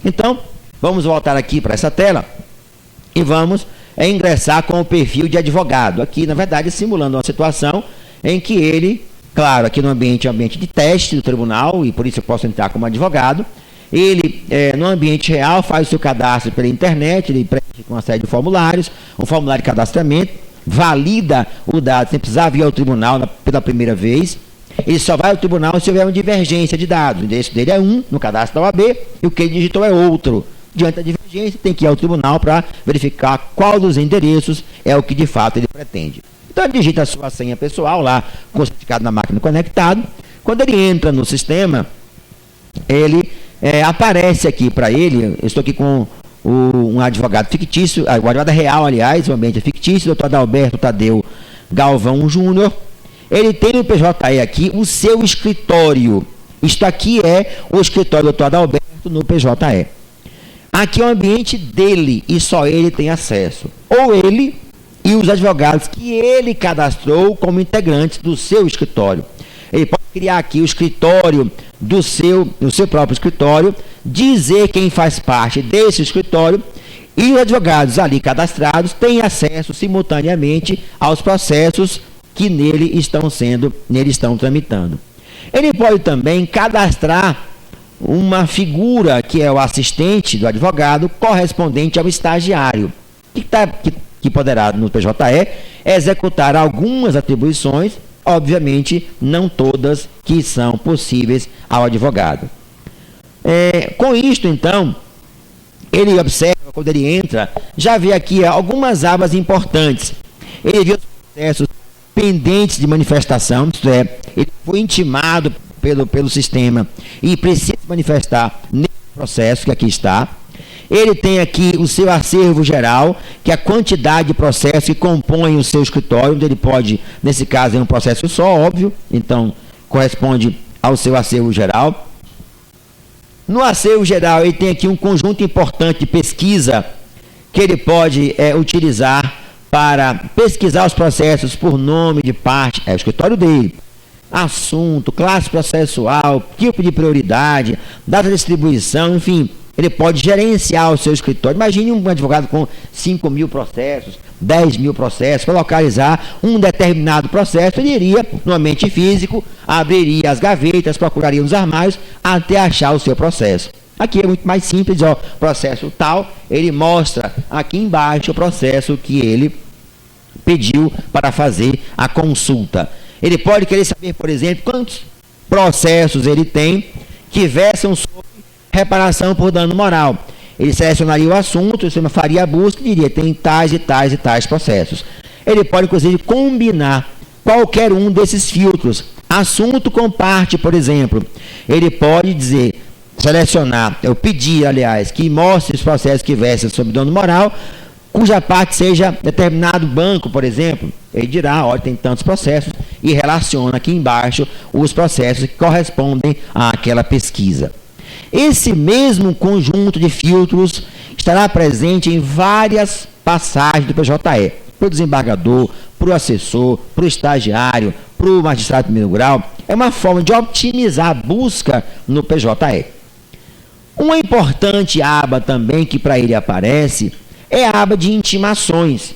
Então, vamos voltar aqui para essa tela e vamos ingressar com o perfil de advogado. Aqui, na verdade, simulando uma situação em que ele, claro, aqui no ambiente de teste do tribunal, e por isso eu posso entrar como advogado, ele, no ambiente real, faz o seu cadastro pela internet, ele preenche com uma série de formulários, um formulário de cadastramento, valida o dado sem precisar vir ao tribunal pela primeira vez. Ele só vai ao tribunal se houver uma divergência de dados. O endereço dele é um no cadastro da OAB e o que ele digitou é outro. Diante da divergência, tem que ir ao tribunal para verificar qual dos endereços é o que de fato ele pretende. Então ele digita a sua senha pessoal lá, com o certificado na máquina conectado. Quando ele entra no sistema, ele aparece aqui para ele, eu estou aqui com um advogado fictício, o advogado real, aliás, o ambiente é fictício, Dr. Adalberto Tadeu Galvão Júnior. Ele tem no PJE aqui o seu escritório. Isto aqui é o escritório do Dr. Adalberto no PJE. Aqui é o ambiente dele e só ele tem acesso. Ou ele e os advogados que ele cadastrou como integrantes do seu escritório. Ele pode criar aqui o escritório do seu próprio escritório, dizer quem faz parte desse escritório e os advogados ali cadastrados têm acesso simultaneamente aos processos que nele estão tramitando. Ele pode também cadastrar uma figura que é o assistente do advogado correspondente ao estagiário, que poderá, no PJE, executar algumas atribuições, obviamente não todas que são possíveis ao advogado. Com isto, então, ele observa, quando ele entra, já vê aqui algumas abas importantes. Ele vê os processos pendentes de manifestação, isto é, ele foi intimado pelo sistema e precisa manifestar nesse processo que aqui está. Ele tem aqui o seu acervo geral, que é a quantidade de processos que compõem o seu escritório, onde ele pode, nesse caso, é um processo só, óbvio, então corresponde ao seu acervo geral. No acervo geral, ele tem aqui um conjunto importante de pesquisa que ele pode utilizar para pesquisar os processos por nome de parte, é o escritório dele, assunto, classe processual, tipo de prioridade, data de distribuição, enfim, ele pode gerenciar o seu escritório. Imagine um advogado com 5.000 processos, 10.000 processos, para localizar um determinado processo, ele iria no ambiente físico, abriria as gavetas, procuraria nos armários, até achar o seu processo. Aqui é muito mais simples, ó, processo tal, ele mostra aqui embaixo o processo que ele pediu para fazer a consulta. Ele pode querer saber, por exemplo, quantos processos ele tem que versam sobre reparação por dano moral. Ele selecionaria o assunto, o sistema faria a busca e diria, tem tais e tais e tais processos. Ele pode, inclusive, combinar qualquer um desses filtros. Assunto com parte, por exemplo. Ele pode dizer, selecionar, eu pedir, aliás, que mostre os processos que versam sobre dano moral, cuja parte seja determinado banco, por exemplo. Ele dirá, olha, tem tantos processos, e relaciona aqui embaixo os processos que correspondem àquela pesquisa. Esse mesmo conjunto de filtros estará presente em várias passagens do PJE, para o desembargador, para o assessor, para o estagiário, para o magistrado de primeiro grau. É uma forma de otimizar a busca no PJE. Uma importante aba também que para ele aparece é a aba de intimações,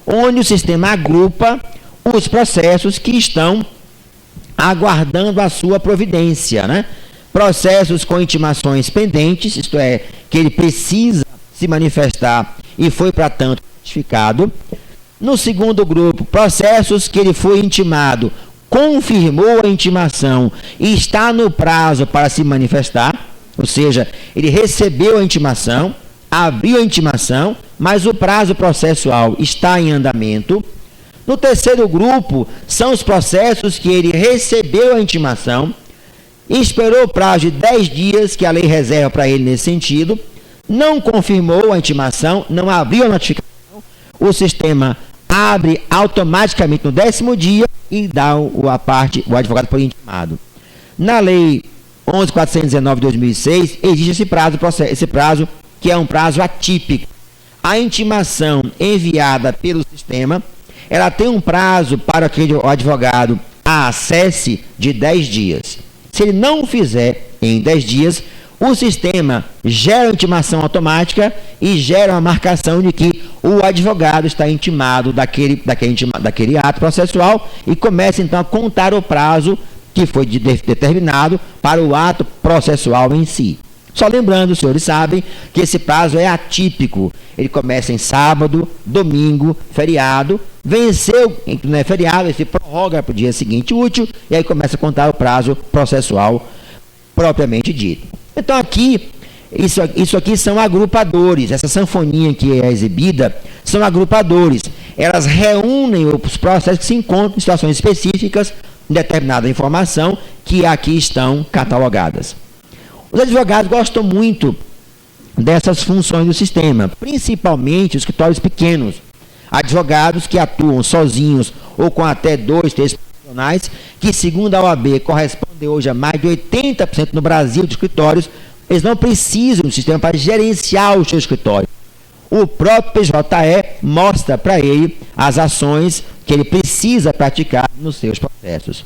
onde o sistema agrupa os processos que estão aguardando a sua providência, né? Processos com intimações pendentes, isto é, que ele precisa se manifestar e foi para tanto notificado. No segundo grupo, processos que ele foi intimado, confirmou a intimação e está no prazo para se manifestar, ou seja, ele recebeu a intimação, abriu a intimação, mas o prazo processual está em andamento. No terceiro grupo, são os processos que ele recebeu a intimação, esperou o prazo de 10 dias, que a lei reserva para ele nesse sentido, não confirmou a intimação, não abriu a notificação, o sistema abre automaticamente no 10º dia e dá o advogado por intimado. Na lei 11.419 de 2006, existe esse prazo que é um prazo atípico. A intimação enviada pelo sistema, ela tem um prazo para que o advogado a acesse de 10 dias. Se ele não fizer em 10 dias, o sistema gera uma intimação automática e gera uma marcação de que o advogado está intimado daquele ato processual e começa então a contar o prazo que foi determinado para o ato processual em si. Só lembrando, os senhores sabem que esse prazo é atípico. Ele começa em sábado, domingo, feriado. Venceu, não é feriado, ele se prorroga para o dia seguinte útil e aí começa a contar o prazo processual propriamente dito. Então aqui, isso aqui são agrupadores. Essa sanfoninha que é exibida são agrupadores. Elas reúnem os processos que se encontram em situações específicas, em determinada informação, que aqui estão catalogadas. Os advogados gostam muito dessas funções do sistema, principalmente os escritórios pequenos. Advogados que atuam sozinhos ou com até 2, 3 profissionais, que segundo a OAB correspondem hoje a mais de 80% no Brasil de escritórios, eles não precisam do sistema para gerenciar o seu escritório. O próprio PJE mostra para ele as ações que ele precisa praticar nos seus processos.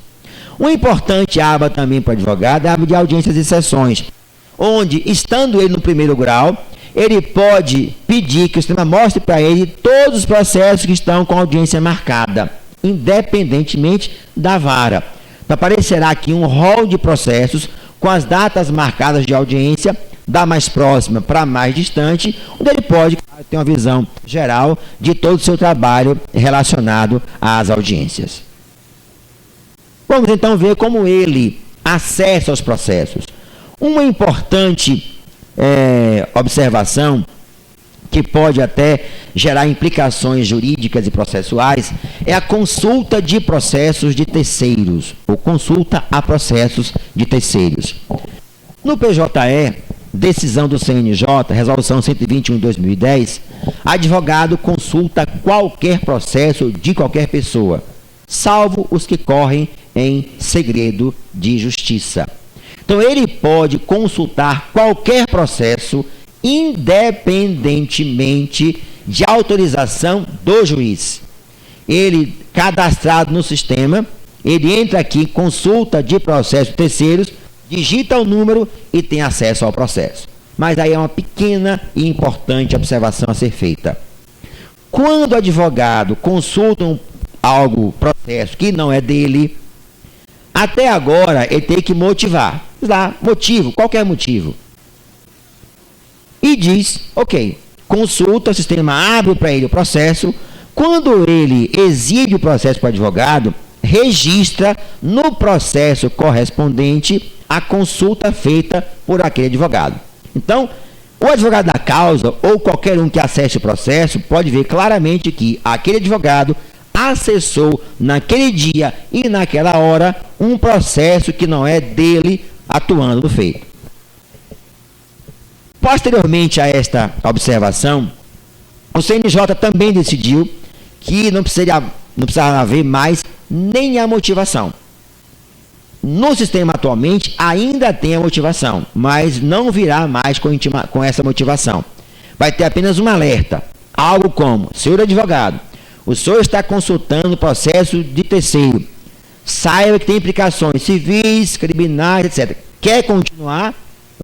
Uma importante aba também para o advogado é a aba de audiências e sessões, onde, estando ele no primeiro grau, ele pode pedir que o sistema mostre para ele todos os processos que estão com audiência marcada, independentemente da vara. Então, aparecerá aqui um rol de processos com as datas marcadas de audiência, da mais próxima para a mais distante, onde ele pode ter uma visão geral de todo o seu trabalho relacionado às audiências. Vamos então ver como ele acessa os processos. Uma importante observação, que pode até gerar implicações jurídicas e processuais, é a consulta de processos de terceiros, ou consulta a processos de terceiros. No PJE, decisão do CNJ, resolução 121 de 2010, advogado consulta qualquer processo de qualquer pessoa, salvo os que correm em segredo de justiça. Então, ele pode consultar qualquer processo, independentemente de autorização do juiz. Ele, cadastrado no sistema, ele entra aqui, consulta de processos terceiros, digita o número e tem acesso ao processo. Mas aí é uma pequena e importante observação a ser feita. Quando o advogado consulta processo que não é dele, até agora ele tem que motivar. Dá motivo, qualquer motivo. E diz, ok, consulta, o sistema abre para ele o processo. Quando ele exibe o processo para o advogado, registra no processo correspondente a consulta feita por aquele advogado. Então, o advogado da causa ou qualquer um que acesse o processo pode ver claramente que aquele advogado acessou naquele dia e naquela hora um processo que não é dele atuando no feito. Posteriormente a esta observação, o CNJ também decidiu que não precisava haver mais nem a motivação. No sistema atualmente ainda tem a motivação, mas não virá mais com essa motivação. Vai ter apenas um alerta, algo como: senhor advogado, o senhor está consultando o processo de terceiro, saiba que tem implicações civis, criminais, etc. Quer continuar?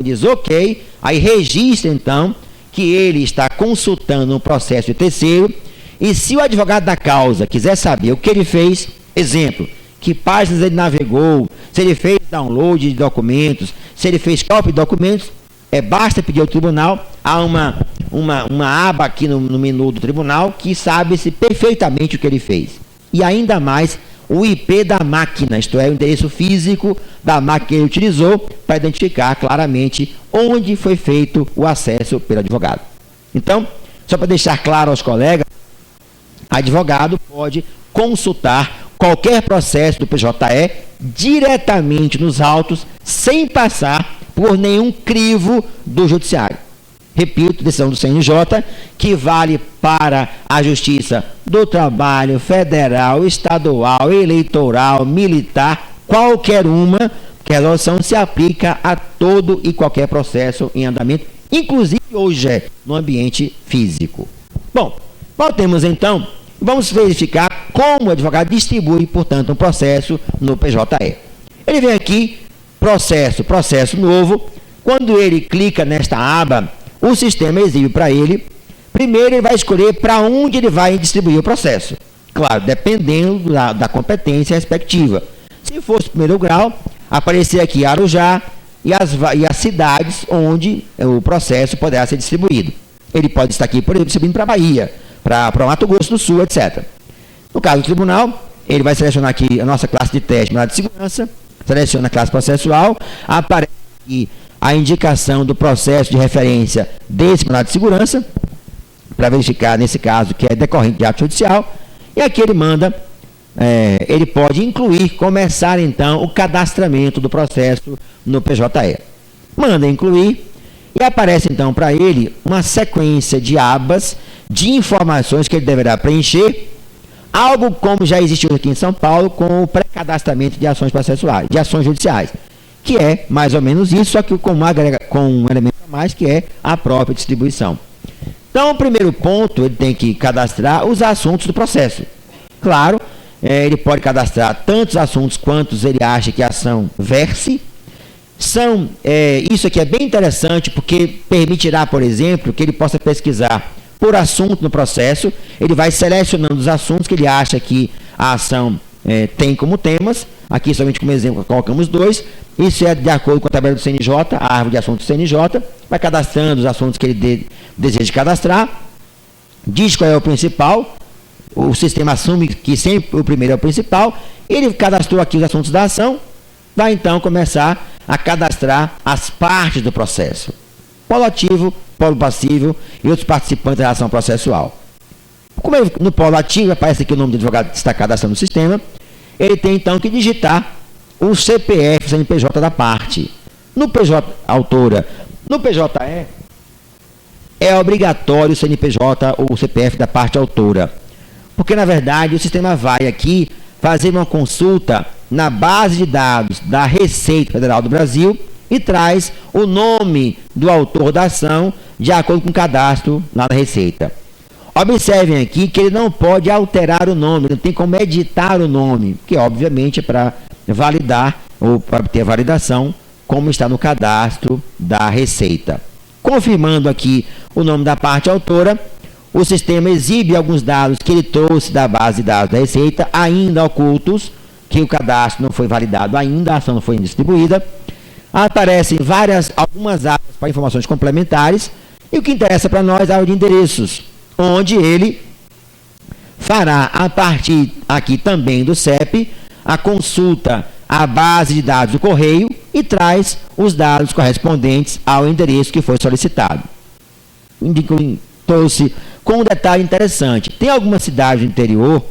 Diz ok, aí registra então que ele está consultando um processo de terceiro, e se o advogado da causa quiser saber o que ele fez, exemplo, que páginas ele navegou, se ele fez download de documentos, se ele fez cópia de documentos, basta pedir ao tribunal. Há uma aba aqui no menu do tribunal que sabe-se perfeitamente o que ele fez. E ainda mais o IP da máquina, isto é, o endereço físico da máquina que ele utilizou para identificar claramente onde foi feito o acesso pelo advogado. Então, só para deixar claro aos colegas, advogado pode consultar qualquer processo do PJE diretamente nos autos, sem passar por nenhum crivo do judiciário. Repito, decisão do CNJ, que vale para a Justiça do Trabalho, Federal, Estadual, Eleitoral, Militar, qualquer uma, que a resolução se aplica a todo e qualquer processo em andamento, inclusive hoje no ambiente físico. Bom, voltemos então, vamos verificar como o advogado distribui, portanto, um processo no PJE. Ele vem aqui, processo novo, Quando ele clica nesta aba, o sistema exibe para ele. Primeiro ele vai escolher para onde ele vai distribuir o processo. Claro, dependendo da competência respectiva. Se fosse primeiro grau, aparecer aqui Arujá e as cidades onde o processo poderá ser distribuído. Ele pode estar aqui, por exemplo, distribuindo para a Bahia, para Mato Grosso do Sul, etc. No caso do tribunal, ele vai selecionar aqui a nossa classe de teste, mandado de segurança, seleciona a classe processual, aparece aqui a indicação do processo de referência desse mandado de segurança, para verificar, nesse caso, que é decorrente de ato judicial, e aqui ele manda, ele pode incluir, começar então o cadastramento do processo no PJE. Manda incluir, e aparece então para ele uma sequência de abas de informações que ele deverá preencher, algo como já existe aqui em São Paulo com o pré-cadastramento de ações processuais, de ações judiciais, que é mais ou menos isso, só que com um elemento a mais, que é a própria distribuição. Então, o primeiro ponto, ele tem que cadastrar os assuntos do processo. Claro, ele pode cadastrar tantos assuntos quantos ele acha que a ação verse. Isso aqui é bem interessante, porque permitirá, por exemplo, que ele possa pesquisar por assunto no processo. Ele vai selecionando os assuntos que ele acha que a ação tem como temas. Aqui, somente como exemplo, colocamos 2. Isso é de acordo com a tabela do CNJ, a árvore de assuntos do CNJ. Vai cadastrando os assuntos que ele deseja cadastrar. Diz qual é o principal. O sistema assume que sempre o primeiro é o principal. Ele cadastrou aqui os assuntos da ação. Vai, então, começar a cadastrar as partes do processo. Polo ativo, polo passivo e outros participantes da ação processual. Como no polo ativo, aparece aqui o nome do advogado que está cadastrando no sistema, ele tem, então, que digitar o CPF, o CNPJ da parte. No PJ autora, no PJE, é obrigatório o CNPJ ou o CPF da parte autora. Porque, na verdade, o sistema vai aqui fazer uma consulta na base de dados da Receita Federal do Brasil e traz o nome do autor da ação de acordo com o cadastro lá da Receita. Observem aqui que ele não pode alterar o nome, não tem como editar o nome, que obviamente é para validar ou para ter validação, como está no cadastro da Receita. Confirmando aqui o nome da parte autora, o sistema exibe alguns dados que ele trouxe da base de dados da Receita, ainda ocultos, que o cadastro não foi validado ainda, a ação não foi distribuída. Aparecem algumas abas para informações complementares, e o que interessa para nós é a área de endereços, onde ele fará, a partir aqui também do CEP, a consulta à base de dados do correio e traz os dados correspondentes ao endereço que foi solicitado. Trouxe com um detalhe interessante. Tem alguma cidade do interior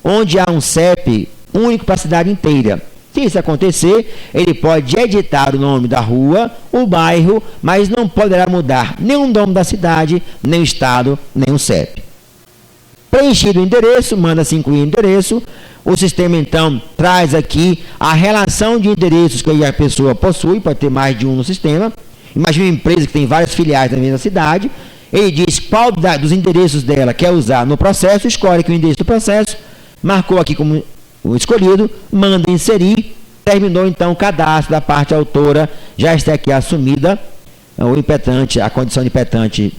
onde há um CEP único para a cidade inteira. Se isso acontecer, ele pode editar o nome da rua, o bairro, mas não poderá mudar nem o nome da cidade, nem o estado, nem o CEP. Preenchido o endereço, manda-se incluir o endereço. O sistema, então, traz aqui a relação de endereços que a pessoa possui, pode ter mais de um no sistema. Imagina uma empresa que tem várias filiais na mesma cidade. Ele diz qual dos endereços dela quer usar no processo, escolhe aqui o endereço do processo, marcou aqui como o escolhido, manda inserir, terminou então o cadastro da parte autora, já está aqui assumida o impetante, a condição de impetante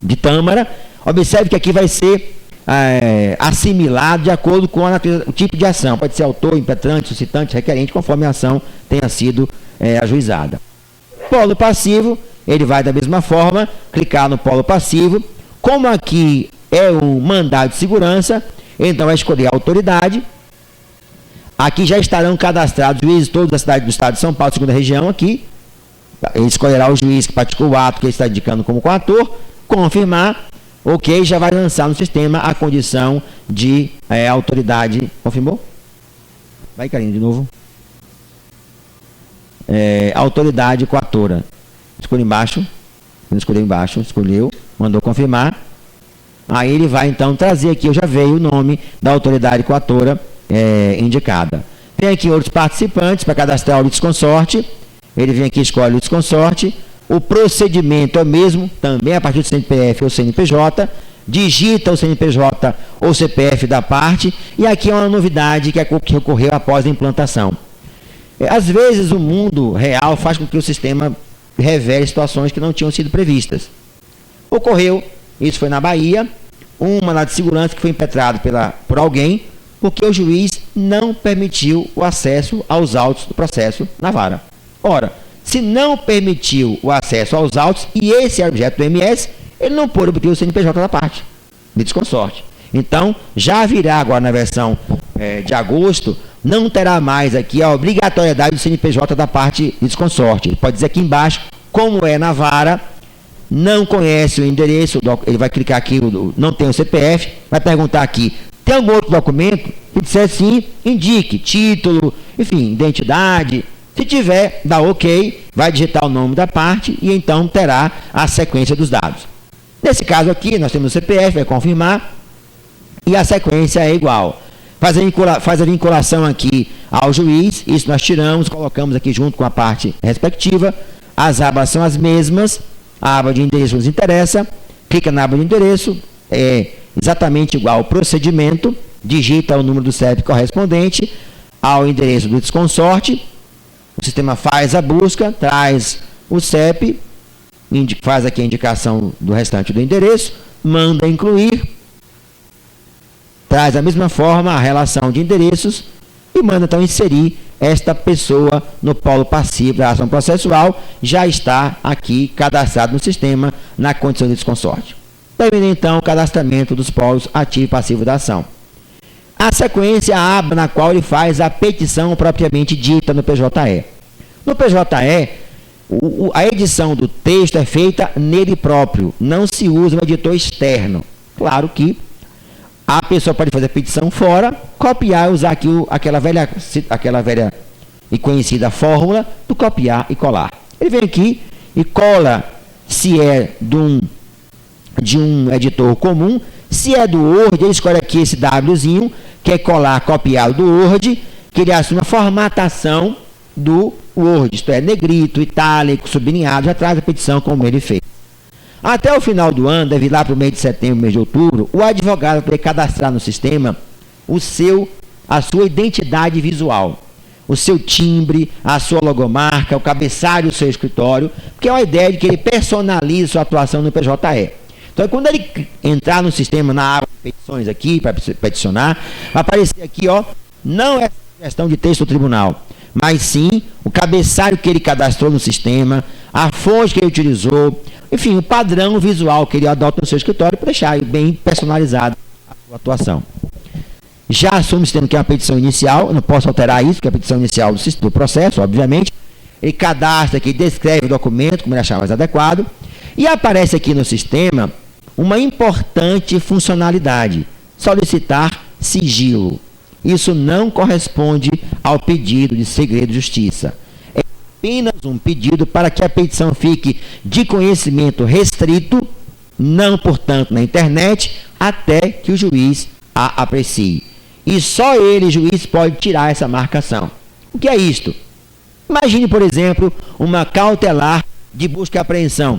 de Tâmara. Observe que aqui vai ser assimilado de acordo com o tipo de ação, pode ser autor, impetante, suscitante, requerente, conforme a ação tenha sido ajuizada. Polo passivo, ele vai da mesma forma, clicar no polo passivo, como aqui é um mandado de segurança, então vai escolher a autoridade. Aqui já estarão cadastrados juízes todos da cidade do estado de São Paulo, segunda região aqui. Ele escolherá o juiz que praticou o ato que ele está indicando como coator, confirmar, ok, já vai lançar no sistema a condição de autoridade. Confirmou? Vai, Carlinhos, de novo. Autoridade coatora. Escolhe embaixo. Escolheu embaixo, escolheu, mandou confirmar. Aí ele vai então trazer aqui, eu já veio o nome da autoridade coatora indicada. Vem aqui outros participantes para cadastrar o litisconsorte. Ele vem aqui, escolhe o litisconsorte. O procedimento é o mesmo, também a partir do CNPF ou CNPJ. Digita o CNPJ ou CPF da parte. E aqui é uma novidade que ocorreu após a implantação. Às vezes o mundo real faz com que o sistema revele situações que não tinham sido previstas. Ocorreu, isso foi na Bahia, um mandado de segurança que foi impetrado por alguém, porque o juiz não permitiu o acesso aos autos do processo na vara. Ora, se não permitiu o acesso aos autos, e esse é objeto do MS, ele não pôde obter o CNPJ da parte, litisconsorte. Então, já virá agora na versão de agosto, não terá mais aqui a obrigatoriedade do CNPJ da parte litisconsorte. Ele pode dizer aqui embaixo, como é na vara, não conhece o endereço, ele vai clicar aqui, não tem o CPF, vai perguntar aqui, tem algum outro documento? Se disser sim, indique, título, enfim, identidade. Se tiver, dá OK, vai digitar o nome da parte e então terá a sequência dos dados. Nesse caso aqui, nós temos o CPF, vai confirmar, e a sequência é igual. Faz a vinculação aqui ao juiz, isso nós tiramos, colocamos aqui junto com a parte respectiva, as abas são as mesmas, a aba de endereço nos interessa, clica na aba de endereço, é exatamente igual ao procedimento, digita o número do CEP correspondente ao endereço do litisconsorte, o sistema faz a busca, traz o CEP, faz aqui a indicação do restante do endereço, manda incluir, traz da mesma forma a relação de endereços e manda então inserir esta pessoa no polo passivo da ação processual, já está aqui cadastrado no sistema na condição de litisconsorte. Termina então o cadastramento dos polos ativo e passivo da ação. A sequência, a aba na qual ele faz a petição propriamente dita no PJE. No PJE, a edição do texto é feita nele próprio, não se usa um editor externo. Claro que a pessoa pode fazer a petição fora, copiar e usar aqui aquela velha e conhecida fórmula do copiar e colar. Ele vem aqui e cola, se é de um editor comum, se é do Word, ele escolhe aqui esse Wzinho, que é colar, copiar do Word, que ele assume a formatação do Word, isto é, negrito, itálico, sublinhado, já traz a petição como ele fez. Até o final do ano, deve ir lá para o mês de setembro, mês de outubro, o advogado vai poder cadastrar no sistema a sua identidade visual, o seu timbre, a sua logomarca, o cabeçalho do seu escritório, porque é uma ideia de que ele personalize sua atuação no PJE. Então, quando ele entrar no sistema, na aba de petições aqui, para peticionar, vai aparecer aqui, ó, não é questão de texto do tribunal, mas sim o cabeçalho que ele cadastrou no sistema, a fonte que ele utilizou, enfim, o padrão visual que ele adota no seu escritório para deixar bem personalizado a sua atuação. Já assume o sistema que é uma petição inicial, eu não posso alterar isso, que é a petição inicial do processo, obviamente. Ele cadastra aqui, descreve o documento, como ele achar mais adequado, e aparece aqui no sistema uma importante funcionalidade, solicitar sigilo. Isso não corresponde ao pedido de segredo de justiça. É apenas um pedido para que a petição fique de conhecimento restrito, não, portanto, na internet, até que o juiz a aprecie. E só ele, juiz, pode tirar essa marcação. O que é isto? Imagine, por exemplo, uma cautelar de busca e apreensão,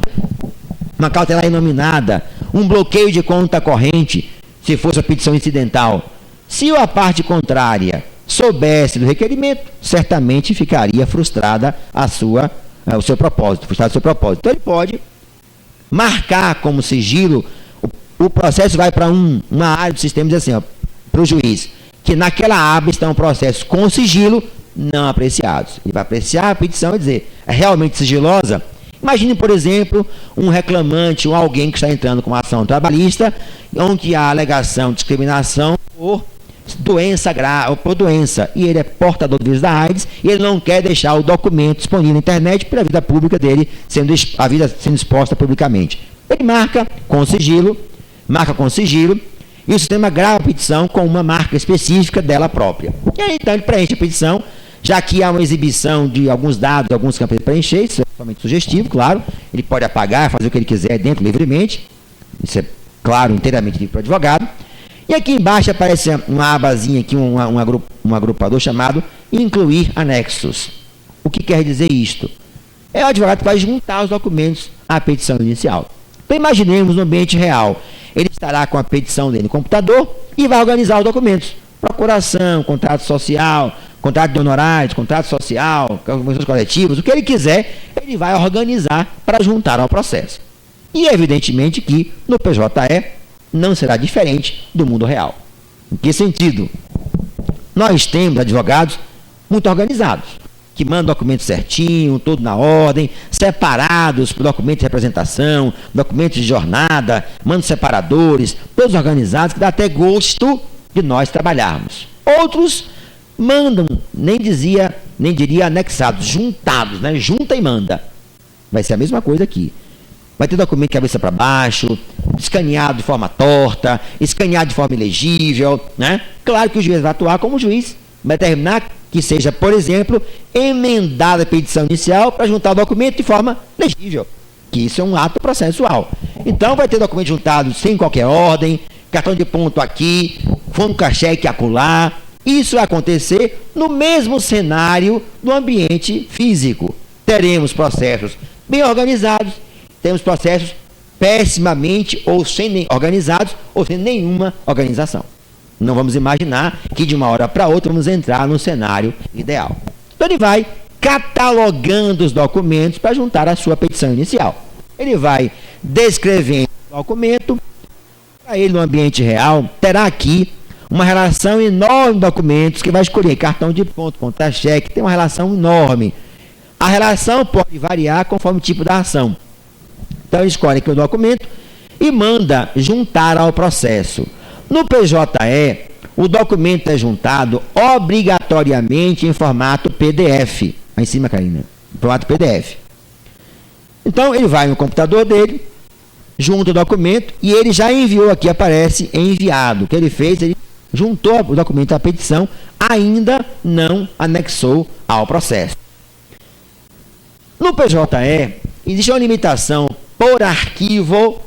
uma cautelar inominada, um bloqueio de conta corrente, se fosse a petição incidental. Se a parte contrária soubesse do requerimento, certamente ficaria frustrada o seu propósito, frustrado o seu propósito. Então ele pode marcar como sigilo, o processo vai para uma área do sistema e diz assim, para o juiz, que naquela aba estão processos com sigilo não apreciados. Ele vai apreciar a petição e dizer, é realmente sigilosa? Imagine, por exemplo, um reclamante ou alguém que está entrando com uma ação trabalhista, onde há alegação de discriminação por doença grave, ou por doença, e ele é portador do vírus da AIDS, e ele não quer deixar o documento disponível na internet para a vida pública dele, a vida sendo exposta publicamente. Ele marca com sigilo, e o sistema grava a petição com uma marca específica dela própria. E aí, então, ele preenche a petição, já que há uma exibição de alguns dados, alguns campos para preencher, isso é totalmente sugestivo, claro, ele pode apagar, fazer o que ele quiser dentro livremente, isso é, claro, inteiramente livre para o advogado. E aqui embaixo aparece uma abazinha aqui, um agrupador chamado incluir anexos. O que quer dizer isto? É o advogado que vai juntar os documentos à petição inicial. Então imaginemos no ambiente real, ele estará com a petição dele no computador e vai organizar os documentos. Procuração, contrato social, contrato de honorários, contrato social, convenções coletivas, o que ele quiser, ele vai organizar para juntar ao processo. E evidentemente que no PJE não será diferente do mundo real. Em que sentido? Nós temos advogados muito organizados, que mandam documentos certinho, tudo na ordem, separados por documentos de representação, documentos de jornada, mandam separadores, todos organizados, que dá até gosto de nós trabalharmos. Outros mandam, nem diria anexados, juntados, né? Junta e manda. Vai ser a mesma coisa aqui. Vai ter documento de cabeça para baixo, escaneado de forma torta, escaneado de forma ilegível, né? Claro que o juiz vai atuar como juiz, vai determinar que seja, por exemplo, emendada a petição inicial para juntar o documento de forma legível, que isso é um ato processual. Então vai ter documento juntado sem qualquer ordem, cartão de ponto aqui, fundo cheque acolá. Isso vai acontecer no mesmo cenário do ambiente físico. Teremos processos bem organizados, temos processos pessimamente ou sem organizados ou sem nenhuma organização. Não vamos imaginar que de uma hora para outra vamos entrar no cenário ideal. Então ele vai catalogando os documentos para juntar a sua petição inicial. Ele vai descrevendo o documento. Para ele, no ambiente real, terá aqui uma relação enorme de documentos que vai escolher cartão de ponto, contra-cheque, tem uma relação enorme. A relação pode variar conforme o tipo da ação. Então ele escolhe aqui o documento e manda juntar ao processo. No PJE, o documento é juntado obrigatoriamente em formato PDF. Aí em cima, Karina, formato PDF. Então ele vai no computador dele, junta o documento e ele já enviou aqui, aparece enviado. O que ele fez? Ele juntou o documento à petição, ainda não anexou ao processo. No PJE, existe uma limitação por arquivo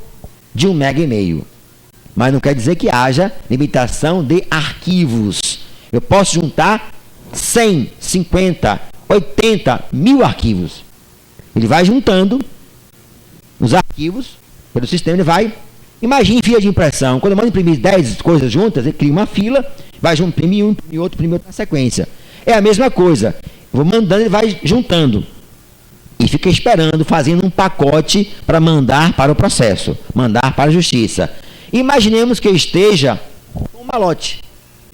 de 1,5 MB. Mas não quer dizer que haja limitação de arquivos. Eu posso juntar 100, 50, 80, 1000 arquivos. Ele vai juntando os arquivos pelo sistema, ele vai... Imagine fila de impressão. Quando eu mando imprimir 10 coisas juntas, ele cria uma fila, vai imprimir um, imprimir outro na sequência. É a mesma coisa. Vou mandando, ele vai juntando. E fica esperando, fazendo um pacote para mandar para o processo, mandar para a justiça. Imaginemos que eu esteja com um malote.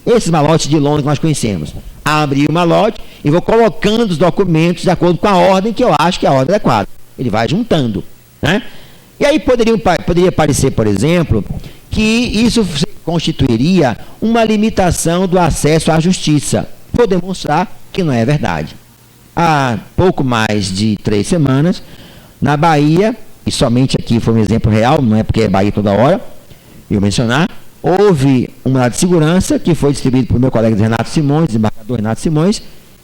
Esses malotes de lona que nós conhecemos. Abri o malote e vou colocando os documentos de acordo com a ordem que eu acho que é a ordem adequada. Ele vai juntando, né? E aí poderia parecer, por exemplo, que isso constituiria uma limitação do acesso à justiça. Vou demonstrar que não é verdade. Há pouco mais de 3 semanas, na Bahia, e somente aqui foi um exemplo real, não é porque é Bahia toda hora, eu mencionar, houve um mandado de segurança que foi distribuído por meu colega Renato Simões, desembargador Renato Simões,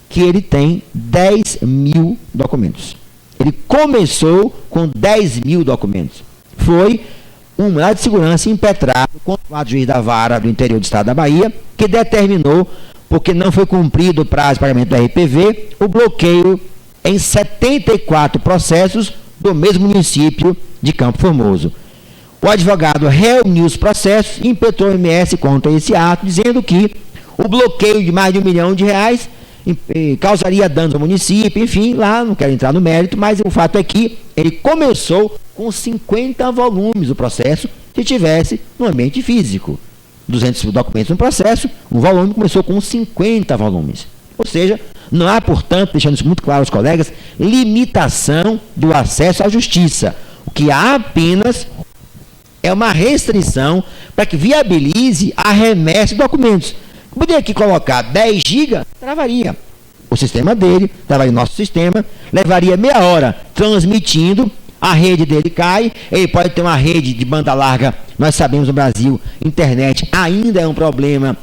que ele tem 10.000 documentos. Ele começou com 10.000 documentos. Foi um mandado de segurança impetrado contra o juiz da vara do interior do estado da Bahia, que determinou, porque não foi cumprido o prazo de pagamento da RPV, o bloqueio em 74 processos do mesmo município de Campo Formoso. O advogado reuniu os processos e impetrou o MS contra esse ato, dizendo que o bloqueio de mais de R$1 milhão causaria danos ao município, enfim, lá não quero entrar no mérito, mas o fato é que ele começou com 50 volumes o processo, se tivesse no ambiente físico. 200 documentos no processo, um volume começou com 50 volumes. Ou seja, não há, portanto, deixando isso muito claro aos colegas, limitação do acesso à justiça. O que há apenas é uma restrição para que viabilize a remessa de documentos. Poderia aqui colocar 10 GB, travaria o sistema dele, travaria o nosso sistema, levaria meia hora transmitindo, a rede dele cai, ele pode ter uma rede de banda larga, nós sabemos no Brasil, internet ainda é um problema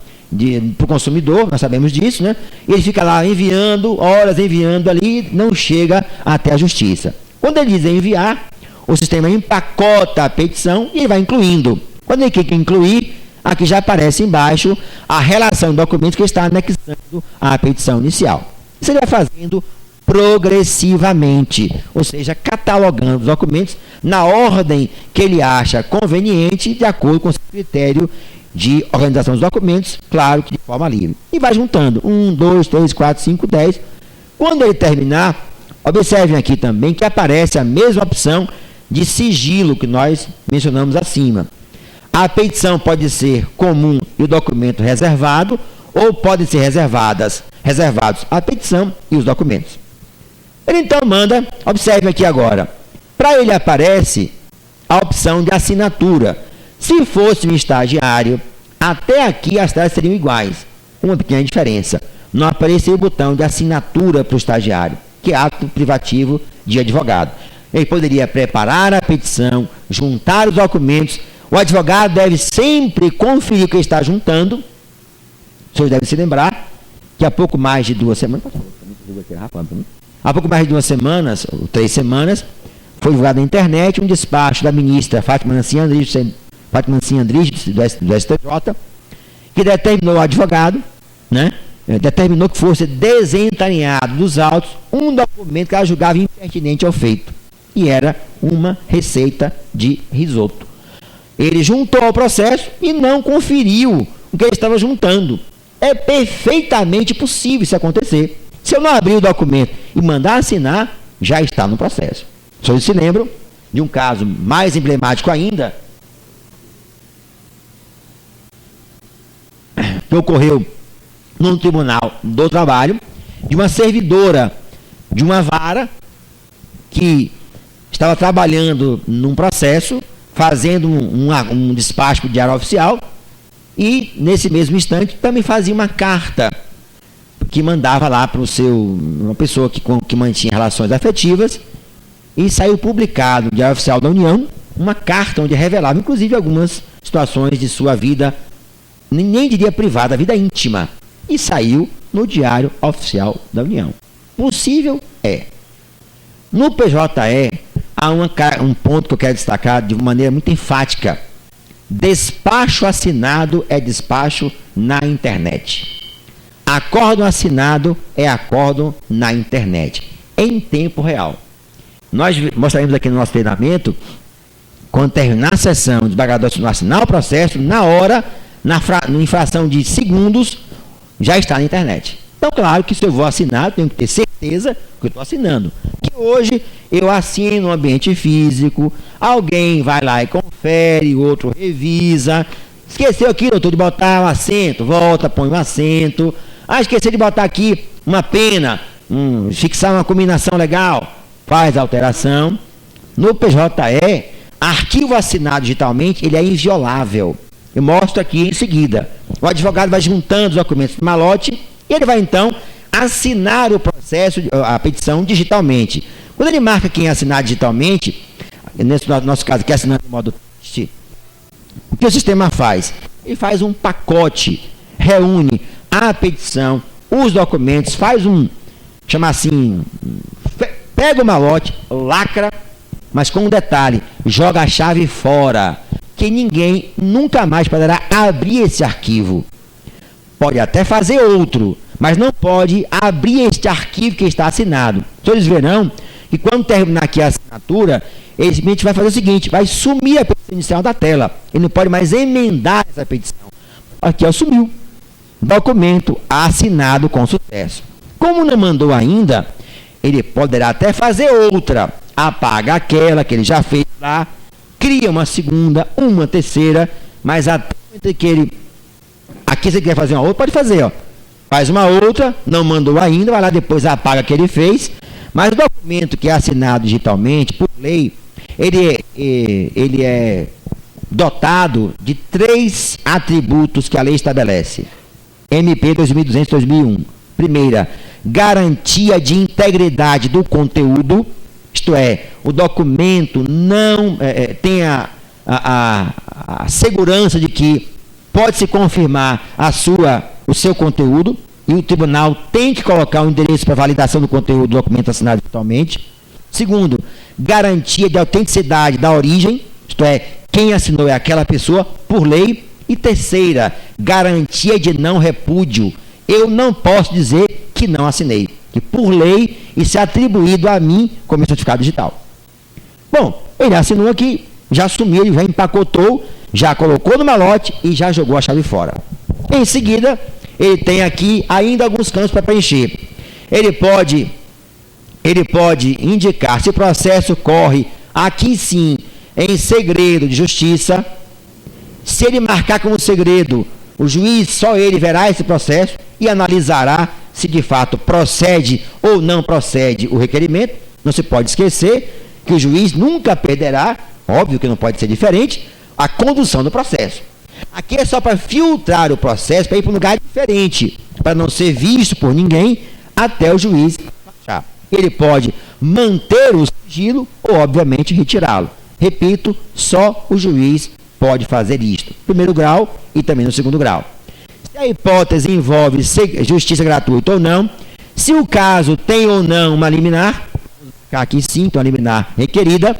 para o consumidor, nós sabemos disso, né? Ele fica lá enviando, horas enviando ali, não chega até a justiça. Quando ele diz enviar, o sistema empacota a petição e ele vai incluindo. Quando ele clica em incluir, aqui já aparece embaixo a relação de documentos que está anexando à petição inicial. Isso ele vai fazendo progressivamente, ou seja, catalogando os documentos na ordem que ele acha conveniente, de acordo com o seu critério de organização dos documentos, claro que de forma livre. E vai juntando 1, 2, 3, 4, 5, 10. Quando ele terminar, observem aqui também que aparece a mesma opção de sigilo que nós mencionamos acima. A petição pode ser comum e o documento reservado, ou podem ser reservados a petição e os documentos. Ele então manda, observe aqui agora, para ele aparece a opção de assinatura. Se fosse um estagiário, até aqui as tareas seriam iguais, uma pequena diferença. Não apareceria o botão de assinatura para o estagiário, que é ato privativo de advogado. Ele poderia preparar a petição, juntar os documentos. O advogado deve sempre conferir o que ele está juntando. O senhor deve se lembrar que há pouco mais de 2 semanas, há pouco mais de 2 semanas, ou 3 semanas, foi divulgado na internet um despacho da ministra Fátima Nancy Andrighi, do STJ, que determinou ao advogado, né, determinou que fosse desentranhado dos autos um documento que ela julgava impertinente ao feito, e era uma receita de risoto. Ele juntou ao processo e não conferiu o que ele estava juntando. É perfeitamente possível isso acontecer. Se eu não abrir o documento e mandar assinar, já está no processo. Vocês se lembram de um caso mais emblemático ainda, que ocorreu no Tribunal do Trabalho, de uma servidora de uma vara que estava trabalhando num processo, fazendo um despacho de diário oficial, e nesse mesmo instante também fazia uma carta que mandava lá para uma pessoa que mantinha relações afetivas, e saiu publicado no Diário Oficial da União uma carta onde revelava inclusive algumas situações de sua vida, nem diria privada, vida íntima, e saiu no Diário Oficial da União. Possível é. No PJE há um ponto que eu quero destacar de maneira muito enfática: despacho assinado é despacho na internet. Acórdão assinado é acórdão na internet, em tempo real. Nós mostraremos aqui no nosso treinamento, quando terminar a sessão, o desembargador assinar o processo, na hora, na infração de segundos, já está na internet. Então, claro que se eu vou assinar, eu tenho que ter certeza que eu estou assinando. Que hoje eu assino no ambiente físico, alguém vai lá e confere, outro revisa. Esqueceu aqui, doutor, de botar um assento, volta, põe um assento. Esqueci de botar aqui uma pena, fixar uma combinação legal, faz a alteração. No PJE, arquivo assinado digitalmente, ele é inviolável. Eu mostro aqui em seguida. O advogado vai juntando os documentos do malote e ele vai então assinar o processo, a petição digitalmente. Quando ele marca quem assinar digitalmente, nesse nosso caso aqui, assinando de modo texto, o que o sistema faz? Ele faz um pacote, reúne a petição, os documentos, faz chama assim, pega o malote, lacra, mas com um detalhe: joga a chave fora, que ninguém nunca mais poderá abrir esse arquivo. Pode até fazer outro, mas não pode abrir este arquivo que está assinado. Então eles verão que quando terminar aqui a assinatura, ele simplesmente vai fazer o seguinte: vai sumir a petição inicial da tela. Ele não pode mais emendar essa petição. Aqui, ó, sumiu. Documento assinado com sucesso. Como não mandou ainda, ele poderá até fazer outra. Apaga aquela que ele já fez lá, cria uma segunda, uma terceira, mas até que ele... Aqui, se ele quer fazer uma outra, pode fazer, ó. Faz uma outra, não mandou ainda, vai lá depois apaga a que ele fez. Mas o documento que é assinado digitalmente, por lei, ele é dotado de 3 atributos que a lei estabelece. MP 2200-2001. Primeira, garantia de integridade do conteúdo, isto é, o documento não tem a segurança de que pode se confirmar o seu conteúdo, e o tribunal tem que colocar o endereço para validação do conteúdo do documento assinado digitalmente. Segundo, garantia de autenticidade da origem, isto é, quem assinou é aquela pessoa, por lei. E terceira, garantia de não repúdio. Eu não posso dizer que não assinei, que por lei isso é atribuído a mim como certificado digital. Bom, ele assinou aqui, já assumiu, já empacotou, já colocou no malote e já jogou a chave fora. Em seguida, ele tem aqui ainda alguns campos para preencher. Ele pode indicar se o processo corre, aqui sim, em segredo de justiça. Se ele marcar como segredo, o juiz, só ele verá esse processo e analisará se de fato procede ou não procede o requerimento. Não se pode esquecer que o juiz nunca perderá, óbvio que não pode ser diferente, a condução do processo. Aqui é só para filtrar o processo, para ir para um lugar diferente, para não ser visto por ninguém até o juiz achar. Ele pode manter o sigilo ou, obviamente, retirá-lo. Repito, só o juiz pode fazer isto, no primeiro grau e também no segundo grau. Se a hipótese envolve justiça gratuita ou não, se o caso tem ou não uma liminar, aqui sim, então a liminar requerida,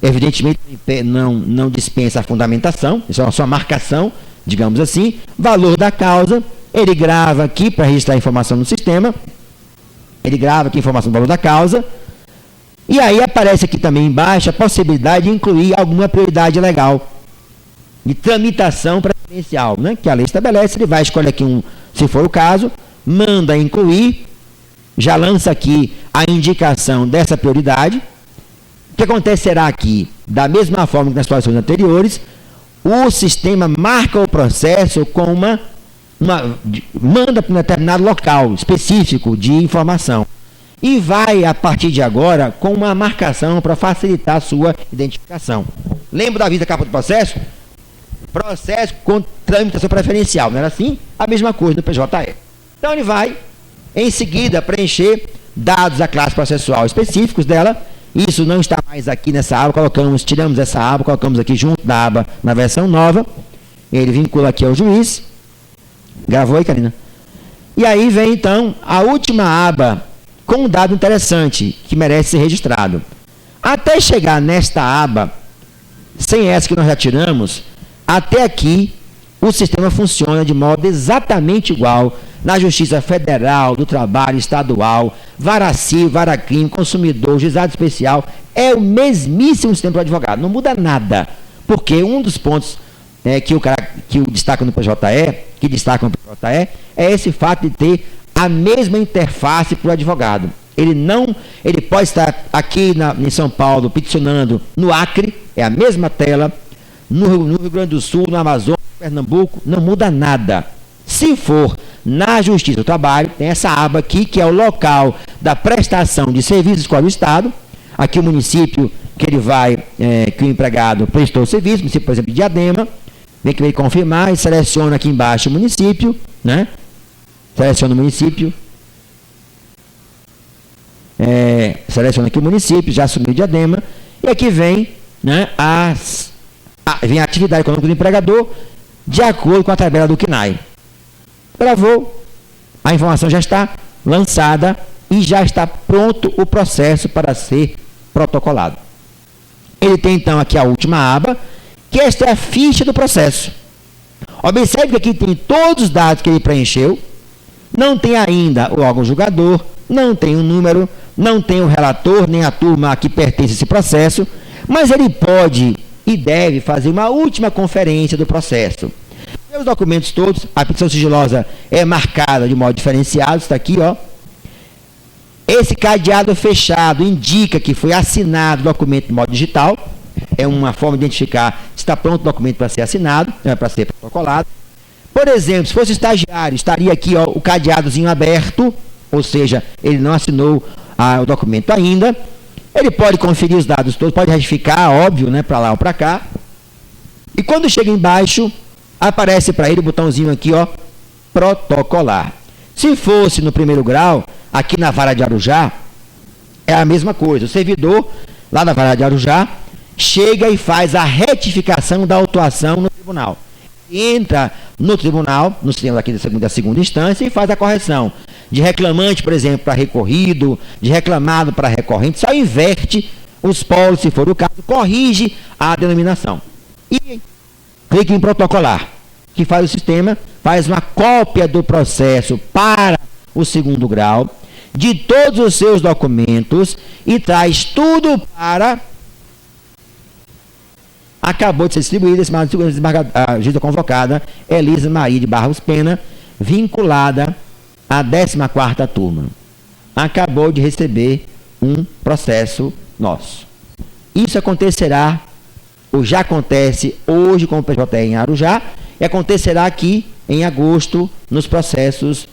evidentemente não dispensa a fundamentação, isso é só marcação, digamos assim, valor da causa, ele grava aqui para registrar a informação no sistema, ele grava aqui a informação do valor da causa, e aí aparece aqui também embaixo a possibilidade de incluir alguma prioridade legal de tramitação preferencial, né, que a lei estabelece. Ele vai escolher aqui se for o caso, manda incluir, já lança aqui a indicação dessa prioridade. O que acontecerá aqui? Da mesma forma que nas situações anteriores, o sistema marca o processo com manda para um determinado local específico de informação e vai, a partir de agora, com uma marcação para facilitar a sua identificação. Lembra da vida da capa do processo? Processo com tramitação preferencial, não era assim? A mesma coisa no PJE. Então ele vai, em seguida, preencher dados da classe processual específicos dela. Isso não está mais aqui nessa aba, tiramos essa aba, colocamos aqui junto da aba na versão nova. Ele vincula aqui ao juiz. Gravou aí, Karina? E aí vem, então, a última aba com um dado interessante, que merece ser registrado. Até chegar nesta aba, sem essa que nós já tiramos, até aqui, o sistema funciona de modo exatamente igual na Justiça Federal, do Trabalho Estadual, Vara Civil, Vara Crime, Consumidor, Juizado Especial. É o mesmíssimo sistema para o advogado, não muda nada. Porque um dos pontos que destaca no PJE, é esse fato de ter a mesma interface para o advogado. Ele pode estar aqui em São Paulo peticionando no Acre, é a mesma tela, no Rio Grande do Sul, no Amazonas, no Pernambuco, não muda nada. Se for na Justiça do Trabalho, tem essa aba aqui, que é o local da prestação de serviços com o Estado. Aqui o município que que o empregado prestou o serviço, município, por exemplo, de Diadema, vem que ele confirmar e seleciona aqui embaixo o município, né? Seleciona o município. Seleciona aqui o município, já assumiu Diadema, e aqui vem, né, vem a atividade econômica do empregador, de acordo com a tabela do CNAE. Gravou, a informação já está lançada e já está pronto o processo para ser protocolado. Ele tem então aqui a última aba, que esta é a ficha do processo. Observe que aqui tem todos os dados que ele preencheu, não tem ainda o órgão julgador, não tem o número, não tem o relator, nem a turma a que pertence esse processo, mas ele pode e deve fazer uma última conferência do processo. Os documentos todos, a petição sigilosa é marcada de modo diferenciado, está aqui, ó. Esse cadeado fechado indica que foi assinado o documento de modo digital, é uma forma de identificar se está pronto o documento para ser assinado, para ser protocolado. Por exemplo, se fosse estagiário, estaria aqui, ó, o cadeadozinho aberto, ou seja, ele não assinou o documento ainda. Ele pode conferir os dados todos, pode retificar, óbvio, né, para lá ou para cá. E quando chega embaixo, aparece para ele o botãozinho aqui, ó, protocolar. Se fosse no primeiro grau, aqui na Vara de Arujá, é a mesma coisa. O servidor, lá na Vara de Arujá, chega e faz a retificação da autuação no tribunal. Entra no tribunal, no sistema aqui da segunda instância, e faz a correção. De reclamante, por exemplo, para recorrido, de reclamado para recorrente, só inverte os polos, se for o caso, corrige a denominação. E clica em protocolar, que faz o sistema, faz uma cópia do processo para o segundo grau, de todos os seus documentos, e traz tudo para acabou de ser distribuída a juíza convocada Elisa Maria de Barros Pena, vinculada à 14ª turma. Acabou de receber um processo nosso. Isso acontecerá, ou já acontece hoje com o PJ em Arujá, e acontecerá aqui em agosto nos processos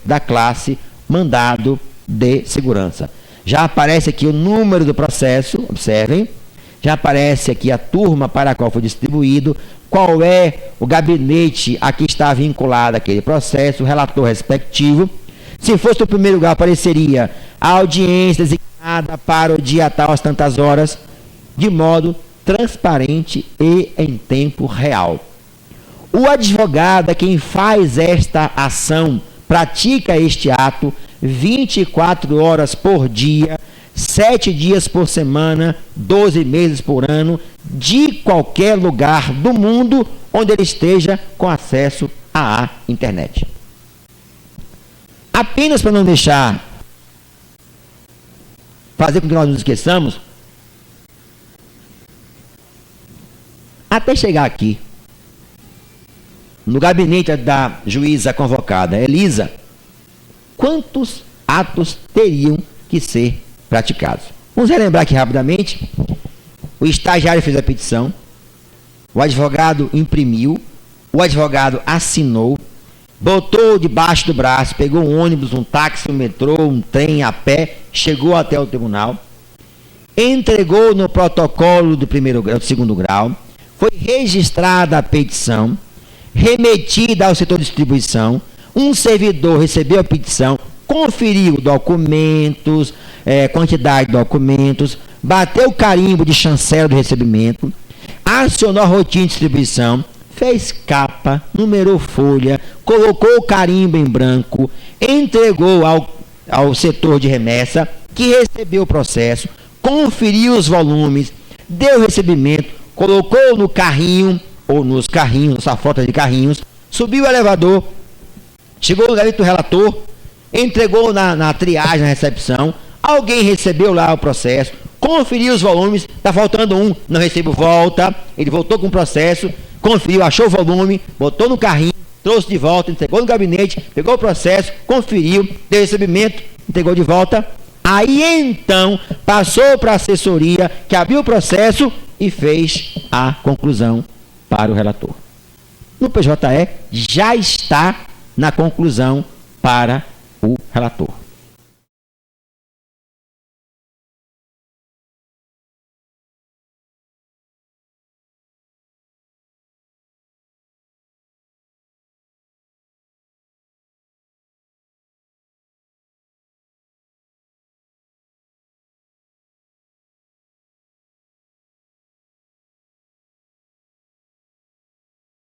da classe mandado de segurança. Já aparece aqui o número do processo, observem, já aparece aqui a turma para a qual foi distribuído, qual é o gabinete a que está vinculado aquele processo, o relator respectivo. Se fosse o primeiro lugar, apareceria a audiência designada para o dia tal às tantas horas, de modo transparente e em tempo real. O advogado é quem faz esta ação, pratica este ato 24 horas por dia, 7 dias por semana, 12 meses por ano, de qualquer lugar do mundo onde ele esteja com acesso à internet. Apenas para não deixar, fazer com que nós nos esqueçamos, até chegar aqui, no gabinete da juíza convocada, Elisa, quantos atos teriam que ser praticados? Vamos relembrar aqui rapidamente. O estagiário fez a petição, o advogado imprimiu, o advogado assinou, botou debaixo do braço, pegou um ônibus, um táxi, um metrô, um trem, a pé, chegou até o tribunal, entregou no protocolo do segundo grau, foi registrada a petição, remetida ao setor de distribuição, um servidor recebeu a petição, conferiu documentos, quantidade de documentos, bateu o carimbo de chancela do recebimento, acionou a rotina de distribuição, fez capa, numerou folha, colocou o carimbo em branco, entregou ao setor de remessa, que recebeu o processo, conferiu os volumes, deu o recebimento, colocou no carrinho, ou nos carrinhos, nessa frota de carrinhos, subiu o elevador, chegou no gabinete do relator, entregou na triagem, na recepção, alguém recebeu lá o processo, conferiu os volumes, está faltando um, não recebo, volta, ele voltou com o processo, conferiu, achou o volume, botou no carrinho, trouxe de volta, entregou no gabinete, pegou o processo, conferiu, deu recebimento, entregou de volta, aí então passou para a assessoria, que abriu o processo e fez a conclusão para o relator. No PJE já está na conclusão para o relator.